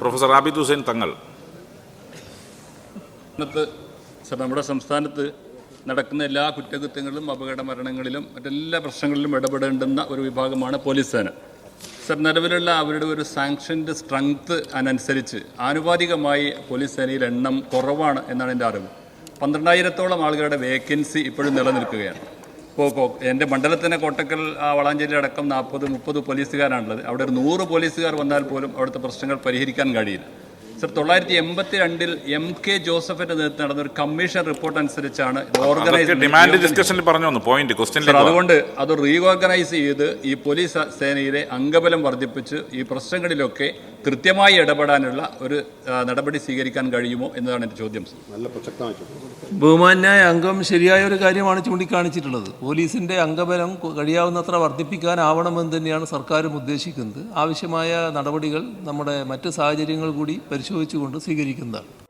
Professor Abid Hussain Thangal. നമ്മുടെ സംസ്ഥാനത്ത് നടക്കുന്ന എല്ലാ കുറ്റകൃത്യങ്ങളിലും അപകട മരണങ്ങളിലും മറ്റെല്ലാ പ്രശ്നങ്ങളിലും ഇടപെടേണ്ടുന്ന ഒരു വിഭാഗമാണ് പോലീസ് സേന. സർ, നിലവിലുള്ള അവരുടെ ഒരു സാങ്ഷൻ്റെ സ്ട്രെങ്ത് അനുസരിച്ച് ആനുപാതികമായി പോലീസ് സേനയിൽ എണ്ണം കുറവാണ് എന്നാണ് എൻ്റെ അറിവ്. 12,000-ഓളം ആളുകളുടെ വേക്കൻസി ഇപ്പോഴും നിലനിൽക്കുകയാണ്. ഇപ്പോൾ എൻ്റെ മണ്ഡലത്തിൻ്റെ കോട്ടക്കൽ വളാഞ്ചേരി അടക്കം 40-30 പോലീസുകാരാണുള്ളത്. അവിടെ ഒരു 100 പോലീസുകാർ വന്നാൽ പോലും അവിടുത്തെ പ്രശ്നങ്ങൾ പരിഹരിക്കാൻ കഴിയില്ല. സർ, 1982-ൽ MK ജോസഫിന്റെ നേതൃത്വം നടന്ന ഒരു കമ്മീഷൻ റിപ്പോർട്ട് അനുസരിച്ചാണ് അതുകൊണ്ട് അത് റീഓർഗനൈസ് ചെയ്ത് ഈ പോലീസ് സേനയിലെ അംഗബലം വർദ്ധിപ്പിച്ച് ഈ പ്രശ്നങ്ങളിലൊക്കെ കൃത്യമായി ഇടപെടാനുള്ള ഒരു നടപടി സ്വീകരിക്കാൻ കഴിയുമോ എന്നതാണ് എൻ്റെ ചോദ്യം. ബഹുമാന്യായ അംഗം ശരിയായ ഒരു കാര്യമാണ് ചൂണ്ടിക്കാണിച്ചിട്ടുള്ളത്. പോലീസിൻ്റെ അംഗബലം കഴിയാവുന്നത്ര വർദ്ധിപ്പിക്കാനാവണമെന്ന് തന്നെയാണ് സർക്കാരും ഉദ്ദേശിക്കുന്നത്. ആവശ്യമായ നടപടികൾ നമ്മുടെ മറ്റ് സാഹചര്യങ്ങൾ കൂടി പരിശോധിച്ചുകൊണ്ട് സ്വീകരിക്കുന്നതാണ്.